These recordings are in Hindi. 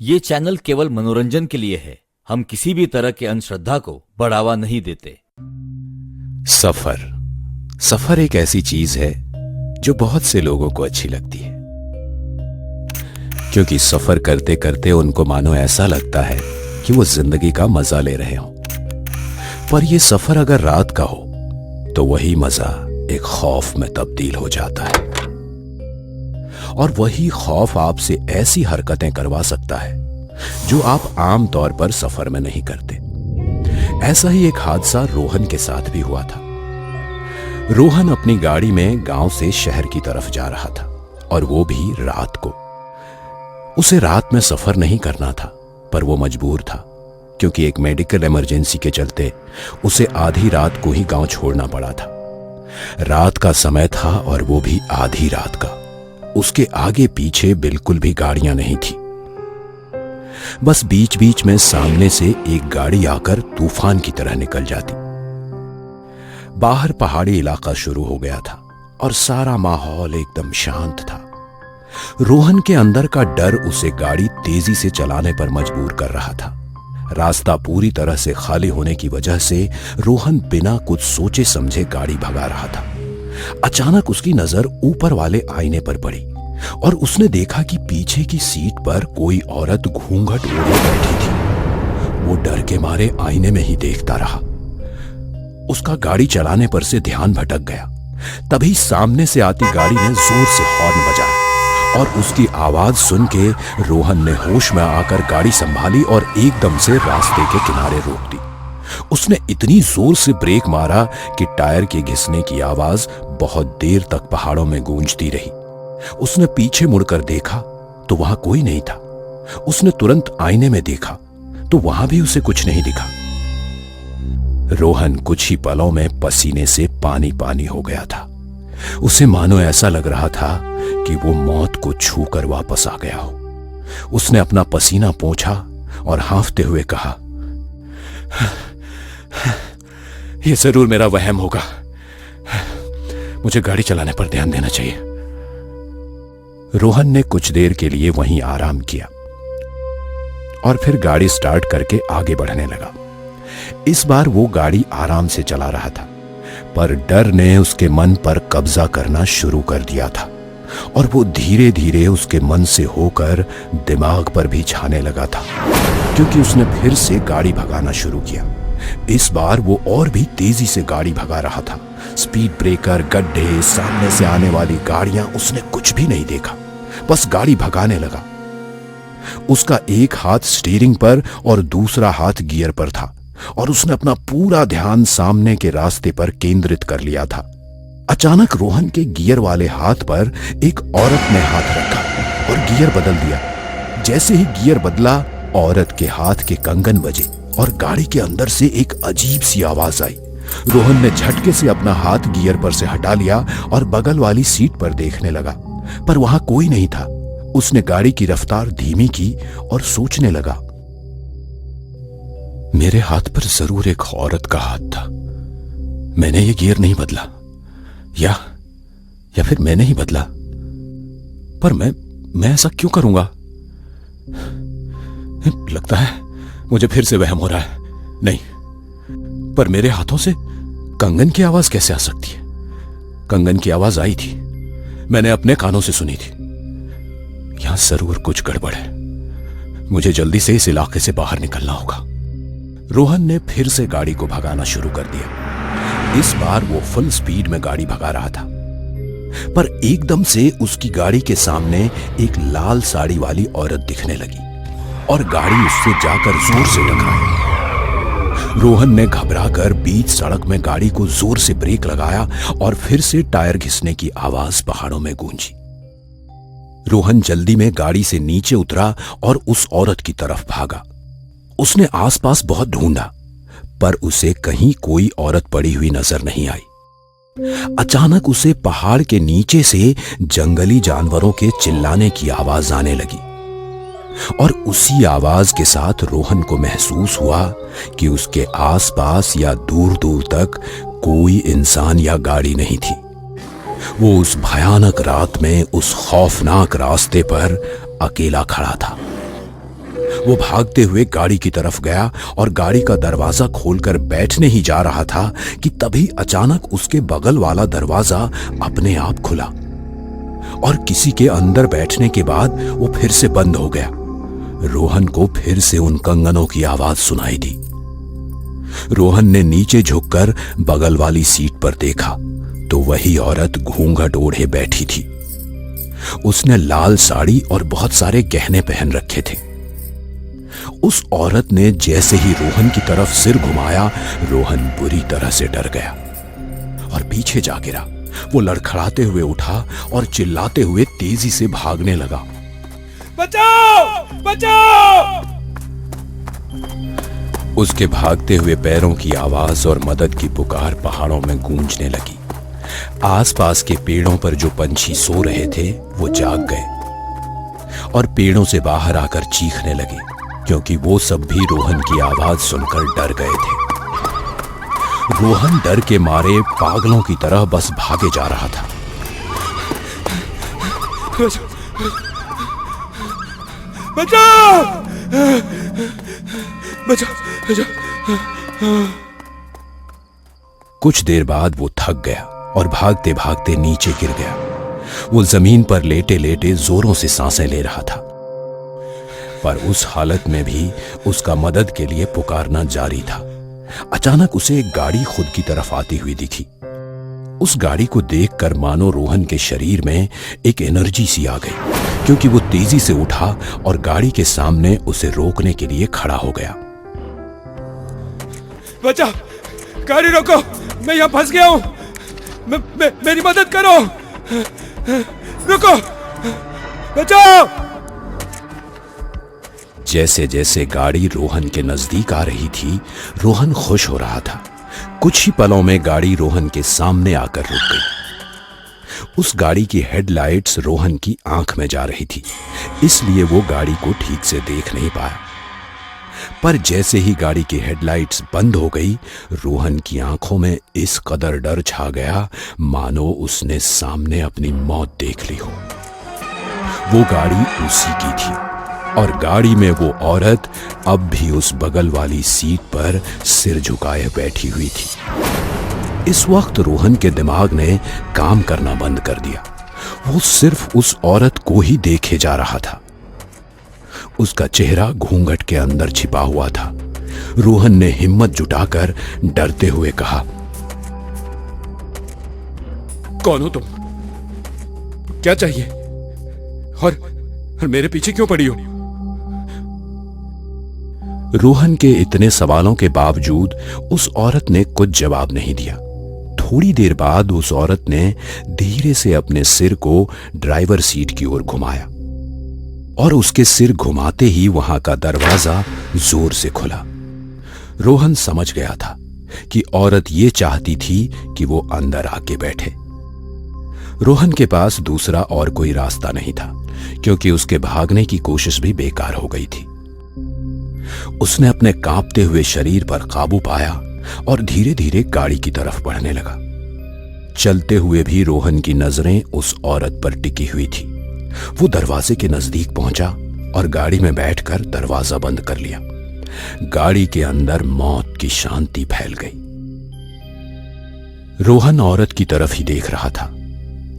ये चैनल केवल मनोरंजन के लिए है। हम किसी भी तरह के अंधश्रद्धा को बढ़ावा नहीं देते। सफर एक ऐसी चीज है जो बहुत से लोगों को अच्छी लगती है, क्योंकि सफर करते करते उनको मानो ऐसा लगता है कि वो जिंदगी का मजा ले रहे हों। पर ये सफर अगर रात का हो तो वही मजा एक खौफ में तब्दील हो जाता है, और वही खौफ आपसे ऐसी हरकतें करवा सकता है जो आप आम तौर पर सफर में नहीं करते। ऐसा ही एक हादसा रोहन के साथ भी हुआ था। रोहन अपनी गाड़ी में गांव से शहर की तरफ जा रहा था, और वो भी रात को। उसे रात में सफर नहीं करना था, पर वो मजबूर था, क्योंकि एक मेडिकल इमरजेंसी के चलते उसे आधी रात को ही गांव छोड़ना पड़ा था। रात का समय था और वो भी आधी रात का। उसके आगे पीछे बिल्कुल भी गाड़ियां नहीं थी। बस बीच बीच में सामने से एक गाड़ी आकर तूफान की तरह निकल जाती। बाहर पहाड़ी इलाका शुरू हो गया था और सारा माहौल एकदम शांत था। रोहन के अंदर का डर उसे गाड़ी तेजी से चलाने पर मजबूर कर रहा था। रास्ता पूरी तरह से खाली होने की वजह से रोहन बिना कुछ सोचे समझे गाड़ी भगा रहा था। अचानक उसकी नजर ऊपर वाले आईने पर पड़ी और उसने देखा कि पीछे की सीट पर कोई औरत घूंघट ओढ़े बैठी थी। वो डर के मारे आईने में ही देखता रहा। उसका गाड़ी चलाने पर से ध्यान भटक गया। तभी सामने से आती गाड़ी ने जोर से हॉर्न बजाया, और उसकी आवाज सुन के रोहन ने होश में आकर गाड़ी संभाली और एकदम से रास्ते के किनारे रोक दी। उसने इतनी जोर से ब्रेक मारा कि टायर के घिसने की आवाज बहुत देर तक पहाड़ों में गूंजती रही। उसने पीछे मुड़कर देखा तो वहां कोई नहीं था। उसने तुरंत आईने में देखा तो वहां भी उसे कुछ नहीं दिखा। रोहन कुछ ही पलों में पसीने से पानी पानी हो गया था। उसे मानो ऐसा लग रहा था कि वो मौत को छूकर वापस आ गया हो। उसने अपना पसीना पोंछा और हांफते हुए कहा, यह जरूर मेरा वहम होगा। मुझे गाड़ी चलाने पर ध्यान देना चाहिए। रोहन ने कुछ देर के लिए वहीं आराम किया और फिर गाड़ी स्टार्ट करके आगे बढ़ने लगा। इस बार वो गाड़ी आराम से चला रहा था, पर डर ने उसके मन पर कब्जा करना शुरू कर दिया था, और वो धीरे धीरे उसके मन से होकर दिमाग पर भी छाने लगा था, क्योंकि उसने फिर से गाड़ी भगाना शुरू किया। इस बार वो और भी तेजी से गाड़ी भगा रहा था। स्पीड ब्रेकर, गड्ढे, सामने से आने वाली गाड़ियां, उसने कुछ भी नहीं देखा, बस गाड़ी भगाने लगा। उसका एक हाथ स्टीयरिंग पर और दूसरा हाथ गियर पर था, और उसने अपना पूरा ध्यान सामने के रास्ते पर केंद्रित कर लिया था। अचानक रोहन के गियर वाले हाथ पर एक औरत ने हाथ रखा और गियर बदल दिया। जैसे ही गियर बदला, औरत के हाथ के कंगन बजे और गाड़ी के अंदर से एक अजीब सी आवाज आई। रोहन ने झटके से अपना हाथ गियर पर से हटा लिया और बगल वाली सीट पर देखने लगा, पर वहां कोई नहीं था। उसने गाड़ी की रफ्तार धीमी की और सोचने लगा, मेरे हाथ पर जरूर एक औरत का हाथ था। मैंने ये गियर नहीं बदला, या फिर मैंने ही बदला, पर मैं ऐसा क्यों करूंगा? लगता है मुझे फिर से वहम हो रहा है। नहीं, पर मेरे हाथों से कंगन की आवाज कैसे आ सकती है? कंगन की आवाज आई थी, मैंने अपने कानों से सुनी थी। यहां जरूर कुछ गड़बड़ है। मुझे जल्दी से इस इलाके से बाहर निकलना होगा। रोहन ने फिर से गाड़ी को भगाना शुरू कर दिया। इस बार वो फुल स्पीड में गाड़ी भगा रहा था, पर एकदम से उसकी गाड़ी के सामने एक लाल साड़ी वाली औरत दिखने लगी और गाड़ी उससे जाकर जोर से टकराई। रोहन ने घबराकर बीच सड़क में गाड़ी को जोर से ब्रेक लगाया और फिर से टायर घिसने की आवाज पहाड़ों में गूंजी। रोहन जल्दी में गाड़ी से नीचे उतरा और उस औरत की तरफ भागा। उसने आसपास बहुत ढूंढा, पर उसे कहीं कोई औरत पड़ी हुई नजर नहीं आई। अचानक उसे पहाड़ के नीचे से जंगली जानवरों के चिल्लाने की आवाज आने लगी, और उसी आवाज के साथ रोहन को महसूस हुआ कि उसके आसपास या दूर दूर तक कोई इंसान या गाड़ी नहीं थी। वो उस भयानक रात में उस खौफनाक रास्ते पर अकेला खड़ा था। वो भागते हुए गाड़ी की तरफ गया और गाड़ी का दरवाजा खोलकर बैठने ही जा रहा था कि तभी अचानक उसके बगल वाला दरवाजा अपने आप खुला और किसी के अंदर बैठने के बाद वो फिर से बंद हो गया। रोहन को फिर से उन कंगनों की आवाज सुनाई दी। रोहन ने नीचे झुककर बगल वाली सीट पर देखा तो वही औरत घूंघट ओढ़े बैठी थी। उसने लाल साड़ी और बहुत सारे गहने पहन रखे थे। उस औरत ने जैसे ही रोहन की तरफ सिर घुमाया, रोहन बुरी तरह से डर गया और पीछे जा गिरा। वो लड़खड़ाते हुए उठा और चिल्लाते हुए तेजी से भागने लगा। बचाओ! बचाओ! उसके भागते हुए पैरों की आवाज और मदद की पुकार पहाड़ों में गूंजने लगी। आसपास के पेड़ों पर जो पंछी सो रहे थे वो जाग गए और पेड़ों से बाहर आकर चीखने लगे, क्योंकि वो सब भी रोहन की आवाज सुनकर डर गए थे। रोहन डर के मारे पागलों की तरह बस भागे जा रहा था। बचाओ! बचाओ! कुछ देर बाद वो थक गया और भागते भागते नीचे गिर गया। वो जमीन पर लेटे लेटे जोरों से सांसें ले रहा था, पर उस हालत में भी उसका मदद के लिए पुकारना जारी था। अचानक उसे एक गाड़ी खुद की तरफ आती हुई दिखी। उस गाड़ी को देखकर मानो रोहन के शरीर में एक एनर्जी सी आ गई, क्योंकि वो तेजी से उठा और गाड़ी के सामने उसे रोकने के लिए खड़ा हो गया। बचाओ! गाड़ी रोको! मैं यहां फंस गया हूं। मेरी मदद करो! रुको! बचाओ! जैसे जैसे गाड़ी रोहन के नजदीक आ रही थी, रोहन खुश हो रहा था। कुछ ही पलों में गाड़ी रोहन के सामने आकर रुक गई। उस गाड़ी की हेडलाइट्स रोहन की आंख में जा रही थी, इसलिए वो गाड़ी को ठीक से देख नहीं पाया। पर जैसे ही गाड़ी की हेडलाइट्स बंद हो गई, रोहन की आंखों में इस कदर डर छा गया मानो उसने सामने अपनी मौत देख ली हो। वो गाड़ी उसी की थी और गाड़ी में वो औरत अब भी उस बगल वाली सीट पर सिर झुकाए बैठी हुई थी। इस वक्त रोहन के दिमाग ने काम करना बंद कर दिया। वो सिर्फ उस औरत को ही देखे जा रहा था। उसका चेहरा घूंघट के अंदर छिपा हुआ था। रोहन ने हिम्मत जुटाकर डरते हुए कहा, कौन हो तुम? क्या चाहिए? और मेरे पीछे क्यों पड़ी हो? रोहन के इतने सवालों के बावजूद उस औरत ने कुछ जवाब नहीं दिया। थोड़ी देर बाद उस औरत ने धीरे से अपने सिर को ड्राइवर सीट की ओर घुमाया और उसके सिर घुमाते ही वहां का दरवाजा जोर से खुला। रोहन समझ गया था कि औरत ये चाहती थी कि वो अंदर आके बैठे। रोहन के पास दूसरा और कोई रास्ता नहीं था, क्योंकि उसके भागने की कोशिश भी बेकार हो गई थी। उसने अपने कांपते हुए शरीर पर काबू पाया और धीरे धीरे गाड़ी की तरफ बढ़ने लगा। चलते हुए भी रोहन की नजरें उस औरत पर टिकी हुई थी। वो दरवाजे के नजदीक पहुंचा और गाड़ी में बैठकर दरवाजा बंद कर लिया। गाड़ी के अंदर मौत की शांति फैल गई। रोहन औरत की तरफ ही देख रहा था।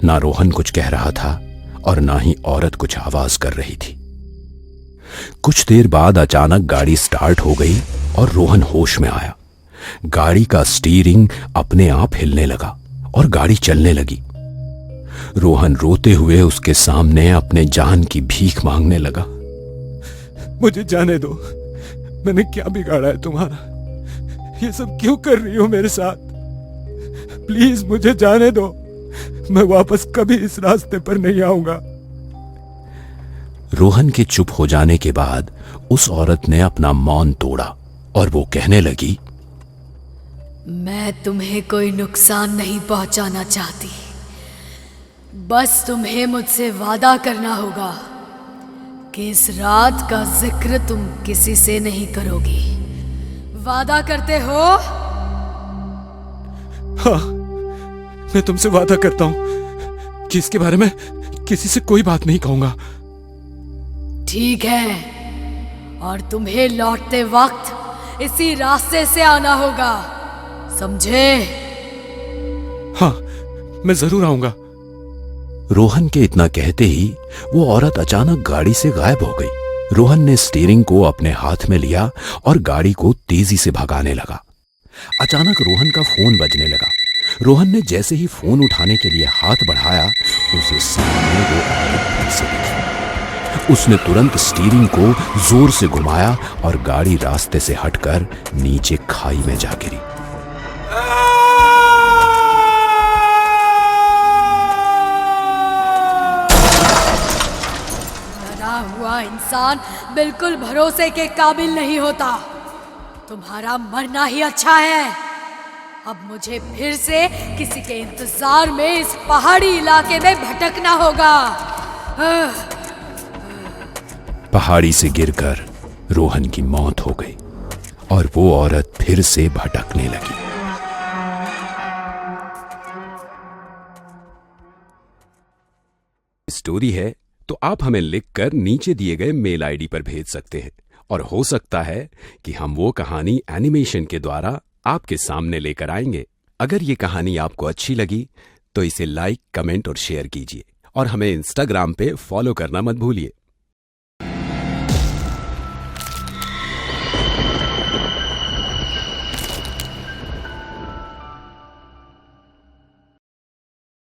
ना रोहन कुछ कह रहा था और ना ही औरत कुछ आवाज कर रही थी। कुछ देर बाद अचानक गाड़ी स्टार्ट हो गई और रोहन होश में आया। गाड़ी का स्टीयरिंग अपने आप हिलने लगा और गाड़ी चलने लगी। रोहन रोते हुए उसके सामने अपने जान की भीख मांगने लगा। मुझे जाने दो। मैंने क्या बिगाड़ा है तुम्हारा? ये सब क्यों कर रही हो मेरे साथ? प्लीज मुझे जाने दो। मैं वापस कभी इस रास्ते पर नहीं आऊंगा। रोहन के चुप हो जाने के बाद उस औरत ने अपना मौन तोड़ा और वो कहने लगी, मैं तुम्हें कोई नुकसान नहीं पहुंचाना चाहती। बस तुम्हें मुझसे वादा करना होगा कि इस रात का जिक्र तुम किसी से नहीं करोगी। वादा करते हो? हाँ, मैं तुमसे वादा करता हूं कि इसके बारे में किसी से कोई बात नहीं कहूंगा। ठीक है, और तुम्हें लौटते वक्त इसी रास्ते से आना होगा, समझे? हाँ, मैं जरूर आऊंगा। रोहन के इतना कहते ही वो औरत अचानक गाड़ी से गायब हो गई। रोहन ने स्टीयरिंग को अपने हाथ में लिया और गाड़ी को तेजी से भगाने लगा। अचानक रोहन का फोन बजने लगा। रोहन ने जैसे ही फोन उठाने के लिए हाथ बढ़ाया, उसे सामने वो औरत फिर से दिखी। उसने तुरंत स्टीयरिंग को जोर से घुमाया और गाड़ी रास्ते से हटकर नीचे खाई में जा गिरी। डरा हुआ इंसान बिल्कुल भरोसे के काबिल नहीं होता। तुम्हारा मरना ही अच्छा है। अब मुझे फिर से किसी के इंतजार में इस पहाड़ी इलाके में भटकना होगा। पहाड़ी से गिरकर रोहन की मौत हो गई और वो औरत फिर से भटकने लगी। स्टोरी है तो आप हमें लिखकर नीचे दिए गए मेल आईडी पर भेज सकते हैं और हो सकता है कि हम वो कहानी एनिमेशन के द्वारा आपके सामने लेकर आएंगे। अगर ये कहानी आपको अच्छी लगी तो इसे लाइक, कमेंट और शेयर कीजिए और हमें इंस्टाग्राम पे फॉलो करना मत भूलिए।